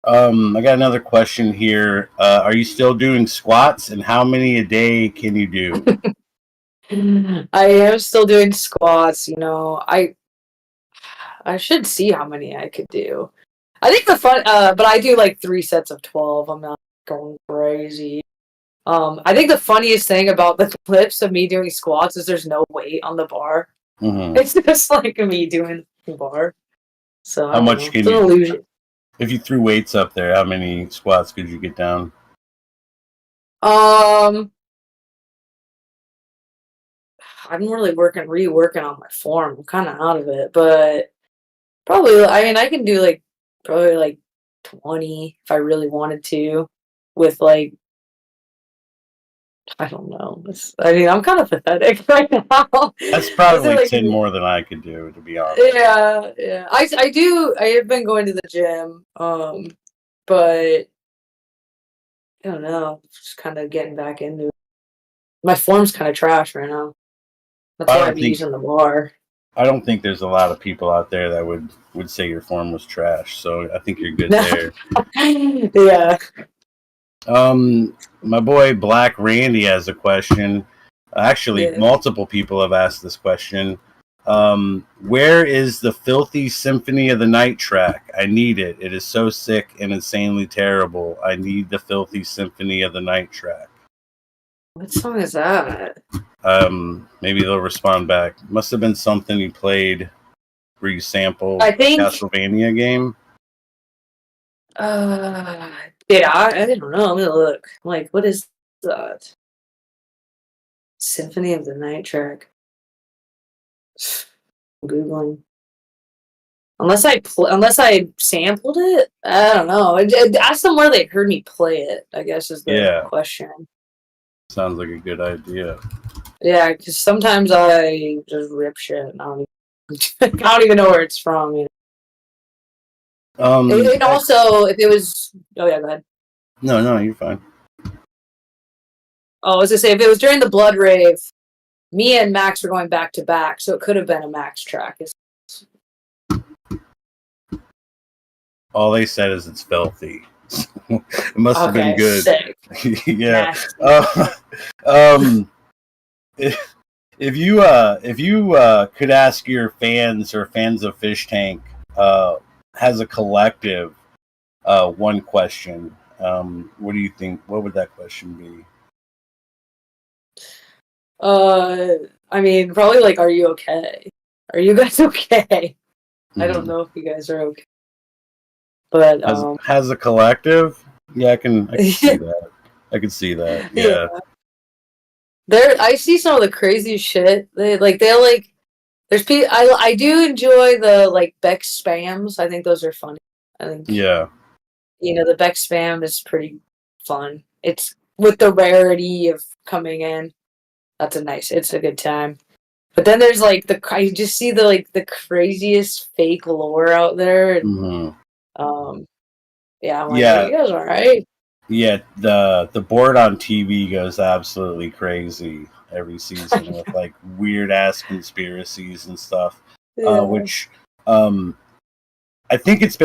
I got another question here. Are you still doing squats, and how many a day can you do? I am still doing squats. I should see how many I could do. I think but I do like 3 sets of 12. I'm not going crazy. I think the funniest thing about the clips of me doing squats is there's no weight on the bar. Mm-hmm. It's just like me doing the bar. So I How don't much know. can It's an you? illusion. If you threw weights up there, how many squats could you get down? Um, I'm really reworking on my form. I'm kind of out of it, but probably. I mean, I can do like probably like 20 if I really wanted to, with like I don't know. I mean, I'm kind of pathetic right now. That's Those are probably like 10 more than I could do, to be honest. yeah, yeah. I do. I have been going to the gym, but I don't know. Just kind of getting back into it. My form's kind of trash right now. That's I why I've don't been think using the bar. I don't think there's a lot of people out there that would say your form was trash. So I think you're good there. Yeah. My boy Black Randy has a question. Actually, Yeah. multiple people have asked this question. Where is the Filthy Symphony of the Night track? I need it. It is so sick and insanely terrible. I need the Filthy Symphony of the Night track. What song is that? Maybe they'll respond back. Must have been something you played where you sampled I a think. Castlevania game. Uh, did I don't know. I'm gonna look. Like, what is that? Symphony of the Night track. I'm Googling. Unless I sampled it, I don't know. Ask them where they heard me play it. I guess is the Yeah, question. sounds like a good idea. Yeah, because sometimes I just rip shit. And I don't even, I don't even know where it's from. And also, if it was, oh yeah, go ahead. No, you're fine. Oh, I was gonna say if it was during the Blood Rave, me and Max were going back to back, so it could have been a Max track. All they said is it's filthy. It must have been Okay, good. sick. Yeah. Nasty. Um, if you could ask your fans or fans of Fish Tank as a collective one question, what do you think? What would that question be? I mean, probably like, are you okay? Are you guys okay? I don't Mm-hmm. know if you guys are okay, but Has a collective? Yeah, I can see yeah, that. I can see that. Yeah. I see some of the crazy shit. There's people. I do enjoy the like Beck spams. I think those are funny. I think Yeah. the Beck spam is pretty fun. It's with the rarity of coming in. It's a good time. But then there's like I just see the craziest fake lore out there. And, Mm-hmm. yeah, I'm like, are Yeah. you guys alright? Yeah, the board on TV goes absolutely crazy every season with like weird ass conspiracies and stuff. Yeah. Which I think it's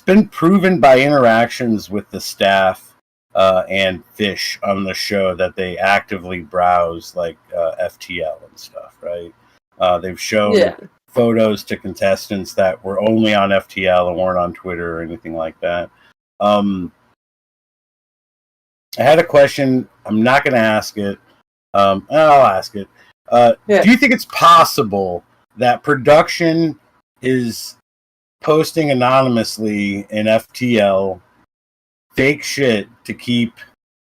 been proven by interactions with the staff and Fish on the show that they actively browse like FTL and stuff, right? They've shown Yeah. photos to contestants that were only on FTL and weren't on Twitter or anything like that. I had a question. I'm not going to ask it. I'll ask it. Yeah. Do you think it's possible that production is posting anonymously in FTL fake shit to keep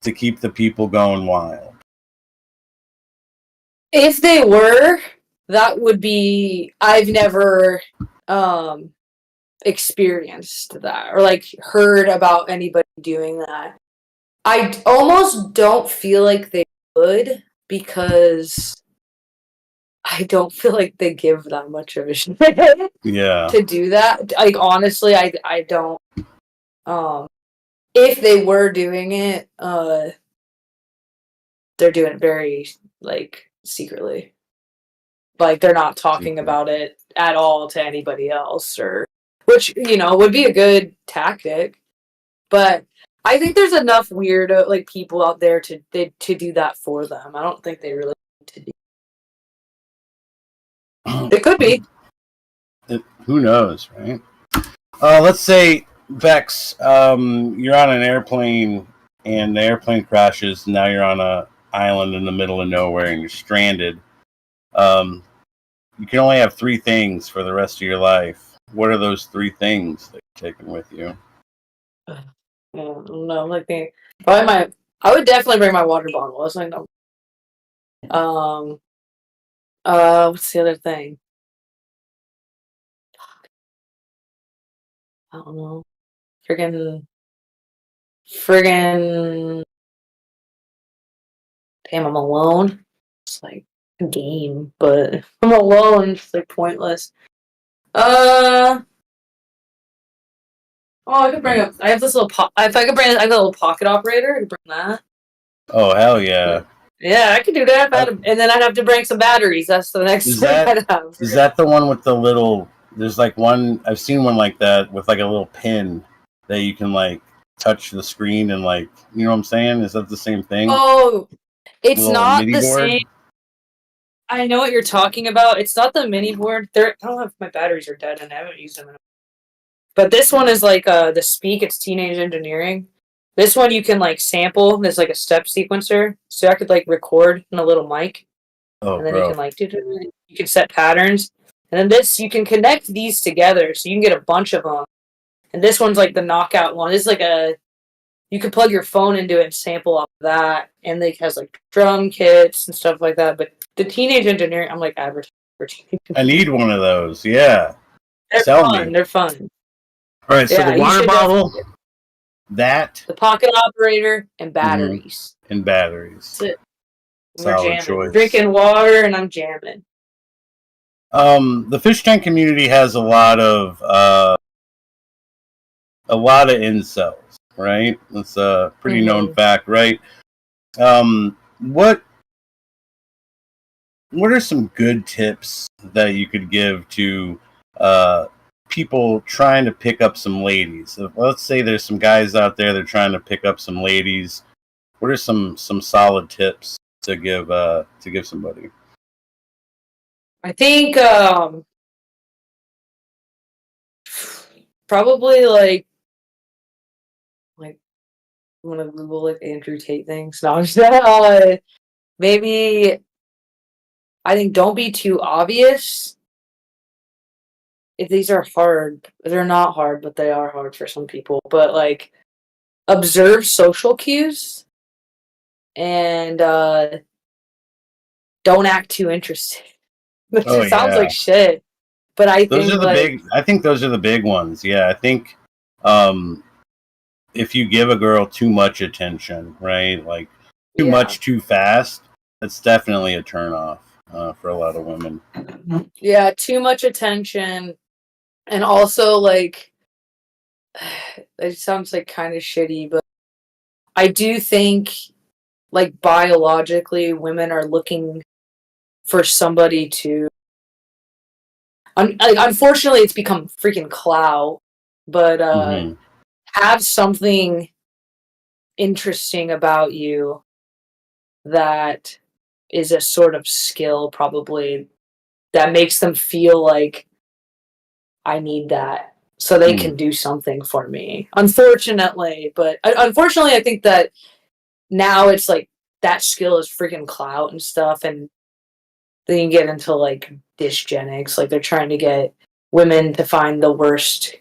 the people going wild? If they were, that would be I've never experienced that or like heard about anybody doing that. I almost don't feel like they would because I don't feel like they give that much of a shit Yeah. to do that. Like honestly, I don't. If they were doing it, they're doing it very like secretly. Like they're not talking about it at all to anybody else, or which would be a good tactic. But I think there's enough weirdo like people out there to do that for them. I don't think they really need to do. It could be. Who knows, right? Let's say, Bex, you're on an airplane and the airplane crashes. And now you're on a island in the middle of nowhere and you're stranded. You can only have 3 things for the rest of your life. What are those 3 things that you're taking with you? No, like probably I would definitely bring my water bottle. That's like no. What's the other thing? I don't know. Friggin'. Damn, I'm alone. It's like a game, but I'm alone. It's like pointless. Oh, I could bring up. I have this little. If I could bring, I have a little pocket operator. I could bring that. Oh, hell yeah! Yeah, I could do that. And then I'd have to bring some batteries. That's the next thing I'd have. Is that the one with the little? There's like one. I've seen one like that with like a little pin that you can like touch the screen and like, you know what I'm saying? Is that the same thing? Oh, it's not the board? same. I know what you're talking about. It's not the mini board. I don't know if my batteries are dead and I haven't used them in a. But this one is like the Speak. It's Teenage Engineering. This one you can like sample. There's like a step sequencer, so I could like record in a little mic, and then you can like you can set patterns, and then this you can connect these together, so you can get a bunch of them. And this one's like the knockout one. This is like you can plug your phone into it and sample off of that, and it has like drum kits and stuff like that. But the Teenage Engineering, I'm like advertising. I need one of those. Yeah, they're fun. They're fun. All right, so the water bottle, the pocket operator, and batteries. And batteries. That's it. Solid choice. I'm drinking water and I'm jamming. The fish tank community has a lot of incels, right? That's a pretty known fact, right? What are some good tips that you could give to people trying to pick up some ladies? Let's say there's some guys out there that are trying to pick up some ladies. What are some solid tips to give somebody? I think probably like I'm gonna Google like Andrew Tate things. No, I'm just maybe I think don't be too obvious. If these are hard, they're not hard, but they are hard for some people. But like, observe social cues, and don't act too interested. Which sounds like shit, but I think those are the big ones. Yeah, I think if you give a girl too much attention, right, like too much too fast, that's definitely a turnoff for a lot of women. Yeah, too much attention. And also, like, it sounds like kind of shitty, but I do think, like, biologically, women are looking for somebody to. Unfortunately, it's become freaking clout, but have something interesting about you that is a sort of skill, probably, that makes them feel like I need that so they can do something for me. Unfortunately, I think that now it's like that skill is freaking clout and stuff, and then you get into like dysgenics, like they're trying to get women to find the worst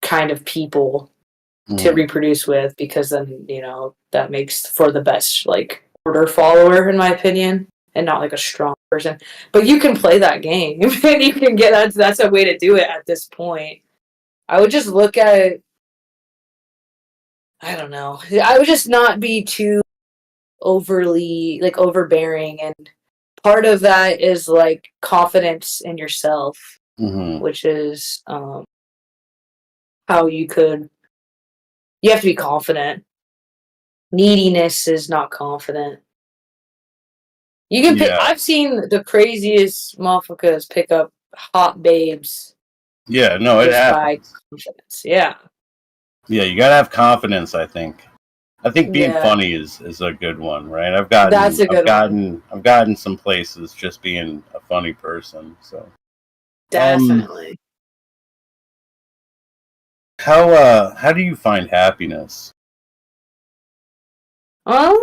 kind of people to reproduce with, because then that makes for the best like order follower, in my opinion. And not like a strong person, but you can play that game, and you can get that's a way to do it at this point. I would just look at it. I don't know. I would just not be too overly like overbearing, and part of that is like confidence in yourself, which is how you have to be confident. Neediness is not confident. You can pick. I've seen the craziest motherfuckers pick up hot babes. Yeah, no, it happens. By confidence. Yeah. Yeah, you gotta have confidence. I think being Yeah, funny is a good one, right? that's a good one. I've gotten some places just being a funny person. So, um, Definitely. how do you find happiness? Um,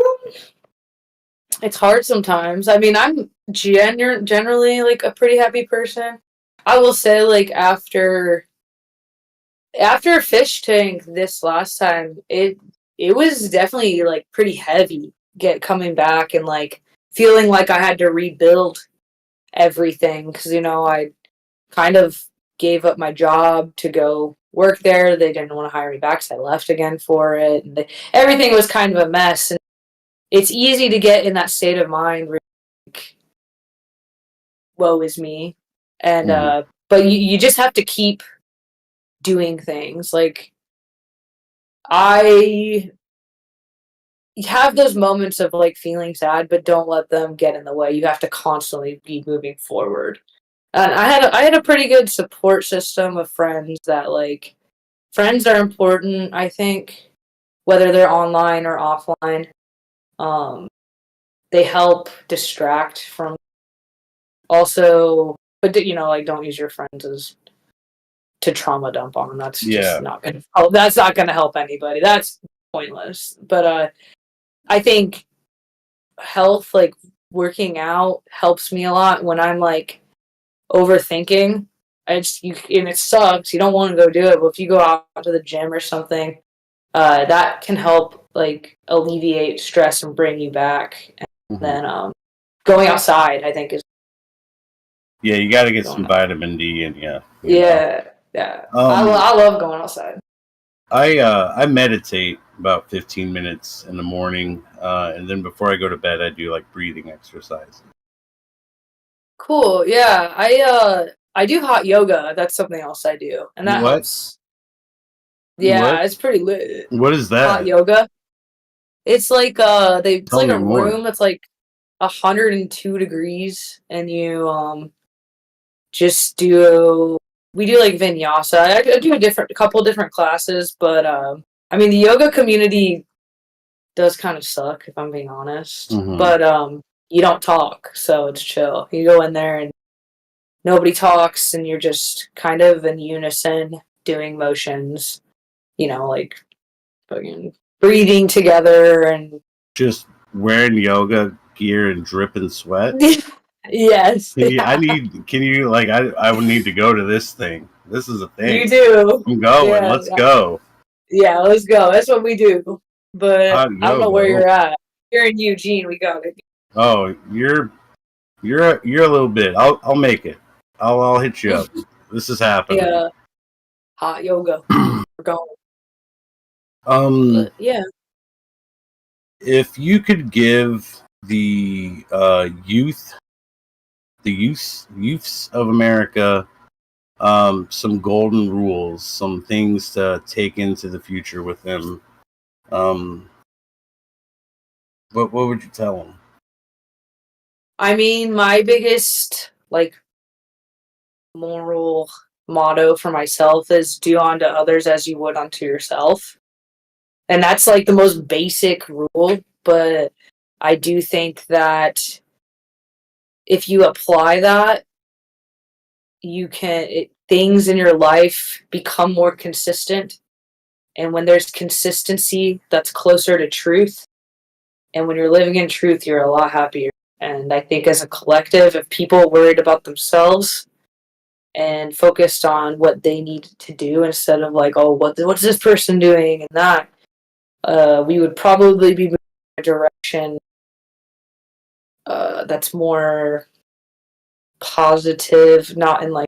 it's hard sometimes. I mean, I'm generally like a pretty happy person. I will say, like after Fish Tank this last time, it was definitely like pretty heavy get coming back and like feeling like I had to rebuild everything because I kind of gave up my job to go work there. They didn't want to hire me back, so I left again for it. And everything was kind of a mess. And it's easy to get in that state of mind where like, woe is me. And Mm-hmm. but you just have to keep doing things. Like I have those moments of like feeling sad, but don't let them get in the way. You have to constantly be moving forward. And I had a pretty good support system of friends that like friends are important, I think, whether they're online or offline. Um, they help distract from also, but like don't use your friends as to trauma dump on them. That's just Yeah, not gonna help. That's not gonna help anybody. That's pointless. But I think health, like working out, helps me a lot when I'm like overthinking. And it sucks. You don't want to go do it, but if you go out to the gym or something, that can help like alleviate stress and bring you back. And mm-hmm. then going outside, I think is Yeah, you got to get some going. vitamin D in you. You know, Yeah, yeah. um, I love going outside. I meditate about 15 minutes in the morning, and then before I go to bed, I do like breathing exercise. Cool. Yeah, I do hot yoga. That's something else I do, and that What? helps. What? Yeah, it's pretty lit. What is Hot that? yoga. It's like it's Tell like me a more. room that's like 102 degrees, and you just do we do like vinyasa. I do a couple different classes, but I mean the yoga community does kind of suck if I'm being honest. Mm-hmm. But you don't talk, so it's chill. You go in there and nobody talks, and you're just kind of in unison doing motions. Like fucking breathing together and Just wearing yoga gear and dripping sweat. yes, I yeah, need. Can you like? I would need to go to this thing. This is a you thing. do. I'm going. Yeah, Let's go. yeah. Let's go. That's what we do. But Hot I don't know where yoga. you're at. You're in Eugene. We got it. Oh, you're a little bit. I'll make it. I'll hit you up. This is happening. Yeah, hot yoga. We're going. um, But yeah, if you could give the youths of America some golden rules, some things to take into the future with them, um, what would you tell them? I mean, my biggest like moral motto for myself is do unto others as you would unto yourself. And that's like the most basic rule, but I do think that if you apply that, things in your life become more consistent. And when there's consistency, that's closer to truth. And when you're living in truth, you're a lot happier. And I think as a collective, if people worried about themselves and focused on what they need to do instead of like, oh, what's this person doing and that, we would probably be moving in a direction that's more positive, not in like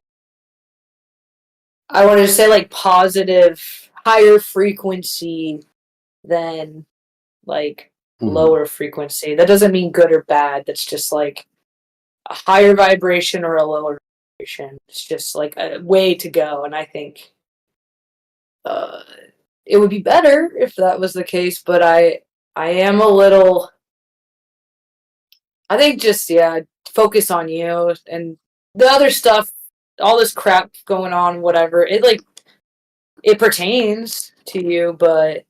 I wanted to say like positive, higher frequency than like Mm-hmm. lower frequency. That doesn't mean good or bad. That's just like a higher vibration or a lower vibration. It's just like a way to go. And I think uh, it would be better if that was the case. But I am a little. I think just yeah, focus on you and the other stuff. All this crap going on, whatever. It like it pertains to you, but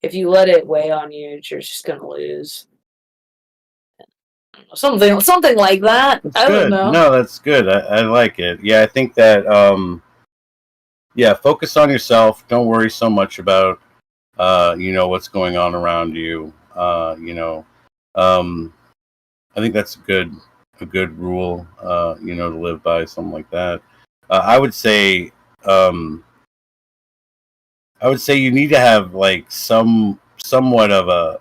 if you let it weigh on you, you're just gonna lose. Something like that. That's I don't good. know. No, that's good. I like it. Yeah, I think that yeah, focus on yourself. Don't worry so much about what's going on around you. Um I think that's a good rule, to live by, something like that. I would say, um, you need to have like somewhat of a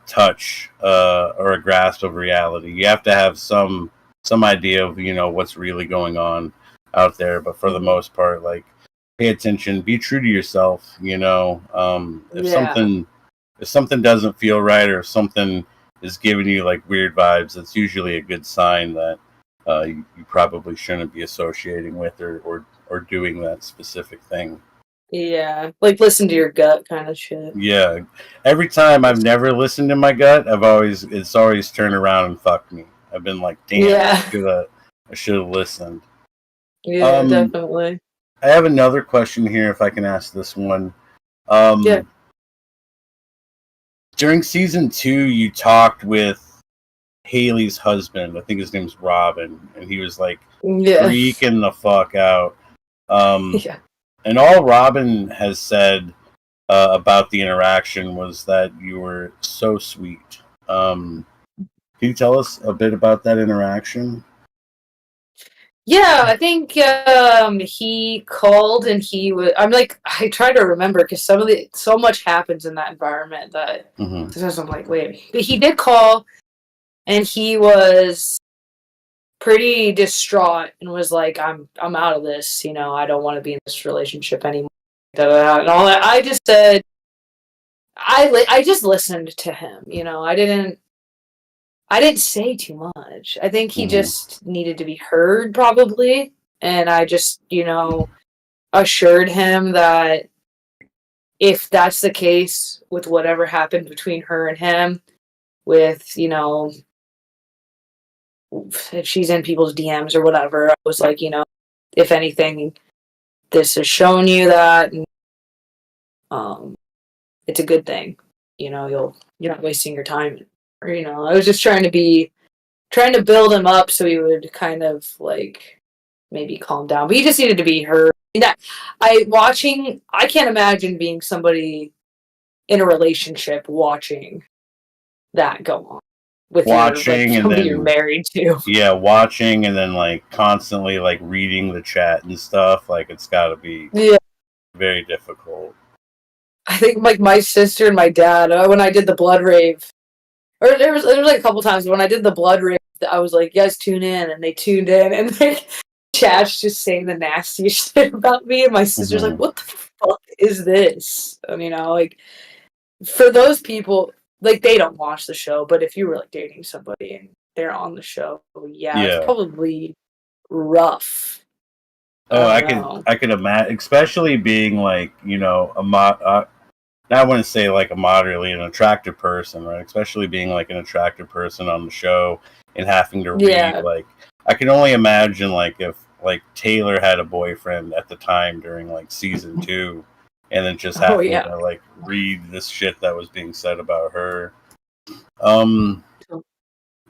touch, or a grasp of reality. You have to have some idea of what's really going on out there. But for the most part, like, pay attention, be true to yourself. Yeah. If something doesn't feel right, or if something is giving you like weird vibes, it's usually a good sign that you probably shouldn't be associating with, or doing that specific thing. Yeah. Like listen to your gut kind of shit. Yeah, every time I've never listened to my gut, it's always turned around and fucked me. I've been like, damn, Yeah. I should have listened. Yeah, Um, definitely. I have another question here, if I can ask this one. Yeah. Um, During season 2, you talked with Haley's husband. I think his name's Robin, and he was like Yeah. freaking the fuck out. Yeah. And all Robin has said about the interaction was that you were so sweet. Can you tell us a bit about that interaction? Yeah, I think he called and he was. I'm like, I try to remember because so much happens in that environment that Mm-hmm. sometimes I'm like, wait. But he did call and he was pretty distraught and was like, I'm out of this. I don't want to be in this relationship anymore. Da, da, da, and all that. I just said, I just listened to him. I didn't say too much. I think he Mm-hmm. just needed to be heard, probably. And I just, assured him that if that's the case with whatever happened between her and him, with, if she's in people's DMs or whatever, I was like, if anything, this has shown you that, and, it's a good thing. You're not wasting your time. Or, I was just trying to build him up so he would kind of like maybe calm down. But he just needed to be heard. That I can't imagine being somebody in a relationship watching that go on with your like Watching, and somebody you're then married to. yeah, watching, and then like constantly like reading the chat and stuff. Like, it's got to be Yeah, very difficult. I think like my sister and my dad when I did the blood rave, or there was like a couple times when I did the blood rave, I was like, "You guys tune in," and they tuned in, and like chat's just saying the nastiest shit about me, and my sister's like, Mm-hmm. "What the fuck is this?" And like for those people, like they don't watch the show, but if you were like dating somebody and they're on the show, yeah, it's Yeah. probably rough. I Oh, don't know. I could imagine, especially being like I wouldn't say like a moderately an attractive person, right? Especially being like an attractive person on the show and having to read, Yeah. like, I can only imagine like if like Taylor had a boyfriend at the time during like season 2, and then just Oh having yeah. to like read this shit that was being said about her. Um,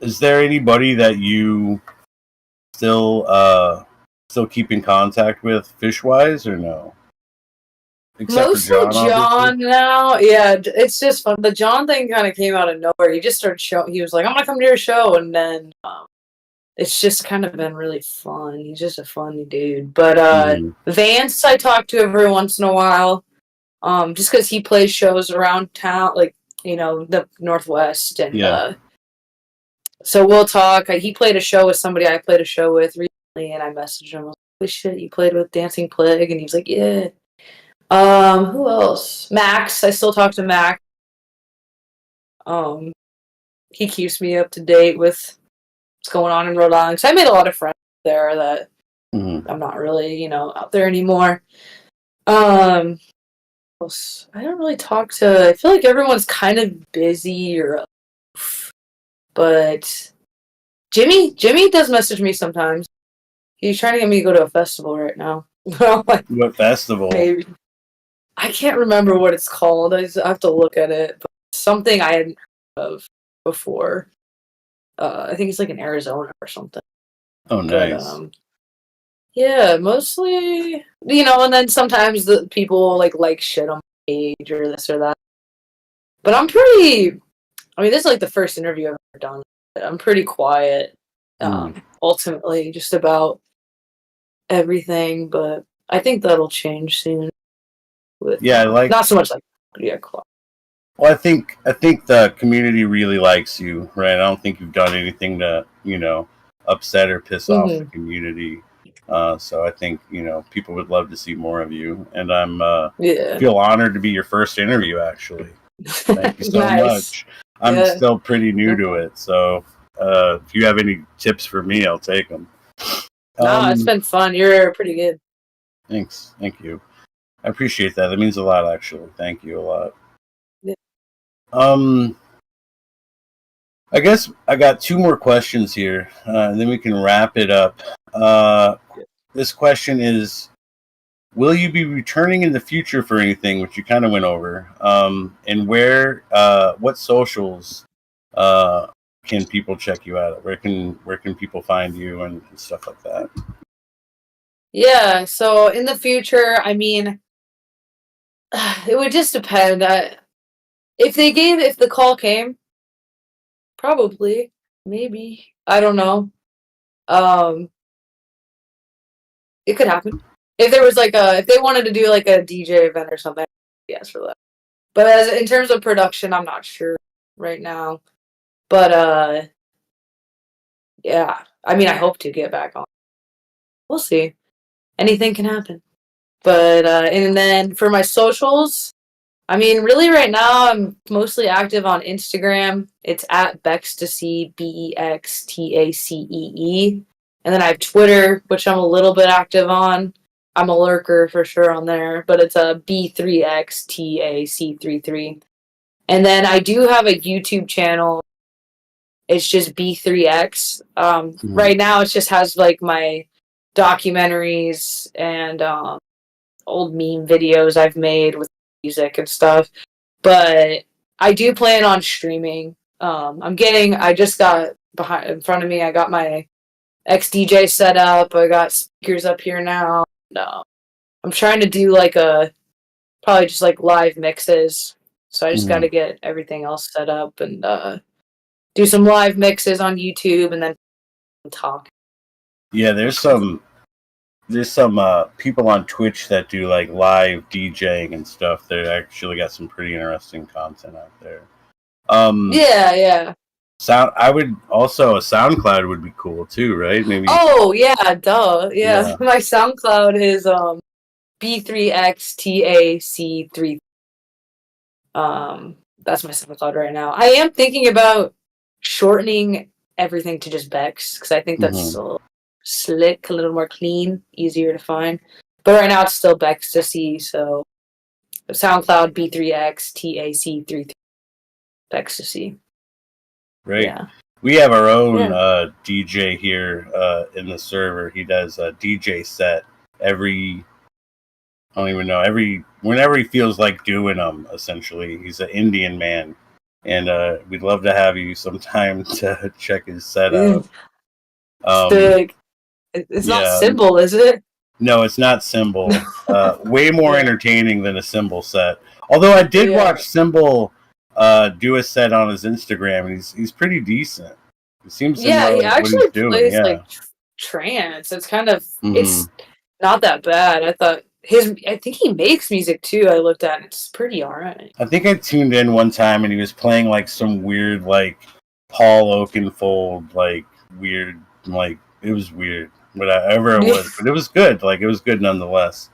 is there anybody that you still still keep in contact with, fish-wise, or no? Except for Mostly John, obviously. John now. Yeah, it's just fun. The John thing kind of came out of nowhere. He just started showing. He was like, "I'm gonna come to your show," and then it's just kind of been really fun. He's just a funny dude. But Mm-hmm. Vance, I talk to every once in a while. Just because he plays shows around town, like the Northwest, and Yeah. so we'll talk. He played a show with somebody I played a show with recently, and I messaged him. I was like, "Holy shit, you played with Dancing Plague?" And he was like, "Yeah." Who else? Max. I still talk to Max. Um, he keeps me up to date with what's going on in Rhode Island. So I made a lot of friends there that Mm-hmm. I'm not really, out there anymore. Um, I don't really talk to. I feel like everyone's kind of busy, but Jimmy does message me sometimes. He's trying to get me to go to a festival right now. What festival? Maybe. I can't remember what it's called. I have to look at it. But something I hadn't heard of before. I think it's like in Arizona or something. Oh, nice. But yeah, mostly, and then sometimes the people like shit on my page or this or that. But this is like the first interview I've ever done. I'm pretty quiet, ultimately, just about everything, but I think that'll change soon. Not so much quiet. Well, I think the community really likes you, right? I don't think you've done anything to, upset or piss off the community. So I think, people would love to see more of you, and I'm feel honored to be your first interview. Actually, thank you so much. I'm still pretty new to it, so if you have any tips for me, I'll take them. No, it's been fun. You're pretty good. Thanks, thank you. I appreciate that. It means a lot, actually. Thank you a lot. Yeah. I guess I got two more questions here, and then we can wrap it up. This question is, will you be returning in the future for anything, which you kind of went over? And what socials can people check you out at? Where can people find you and stuff like that? Yeah, so in the future, it would just depend. If the call came, probably, maybe, I don't know. It could happen. If there was if they wanted to do like a DJ event or something, yes for that. But in terms of production, I'm not sure right now. But yeah, I hope to get back on. We'll see. Anything can happen. But and then for my socials, really right now I'm mostly active on Instagram. It's at Bextacee, BEXTACEE. And then I have Twitter, which I'm a little bit active on. I'm a lurker for sure on there, but it's a B3XTAC33. And then I do have a YouTube channel. It's just B3X. Right now it just has like my documentaries and old meme videos I've made with music and stuff. But I do plan on streaming. I just got in front of me, I got my XDJ set up. I got speakers up here now. I'm trying to do probably just like live mixes. So I just got to get everything else set up and do some live mixes on YouTube and then talk. Yeah, there's some people on Twitch that do like live DJing and stuff. They actually got some pretty interesting content out there. Yeah. I would also, a SoundCloud would be cool too, right? Maybe. Oh yeah, duh. Yeah. My SoundCloud is B3XTAC3. That's my SoundCloud right now. I am thinking about shortening everything to just Bex because I think that's so slick, a little more clean, easier to find. But right now it's still Bextacee, so SoundCloud B3XTAC3 Bextacee. Right. Yeah. We have our own DJ here in the server. He does a DJ set whenever he feels like doing them, essentially. He's an Indian man. And we'd love to have you sometime to check his set out. It's not Symbol, is it? No, it's not Symbol. Way more entertaining than a Symbol set. Although I did watch Symbol do a set on his Instagram, and he's pretty decent. It seems he actually what he's doing. plays like trance. It's kind of it's not that bad. I think he makes music too. I looked at it. It's pretty alright. I think I tuned in one time and he was playing like some weird like Paul Oakenfold weird it was weird whatever it was, but it was good. It was good nonetheless.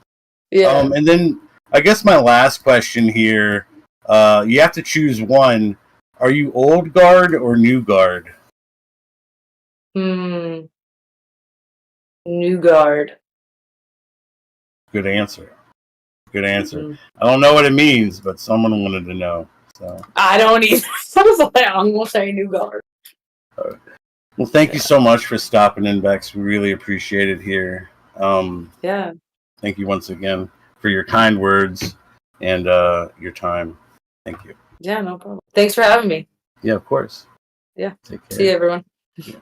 Yeah. And then I guess my last question here. You have to choose one. Are you old guard or new guard? New guard. Good answer. I don't know what it means, but someone wanted to know. So I don't either. I was like, I'm gonna say new guard. Right. Well, thank you so much for stopping in, Bex. We really appreciate it here. thank you once again for your kind words and your time. Thank you. Yeah, no problem. Thanks for having me. Yeah, of course. Yeah. Take care. See you, everyone. Yeah.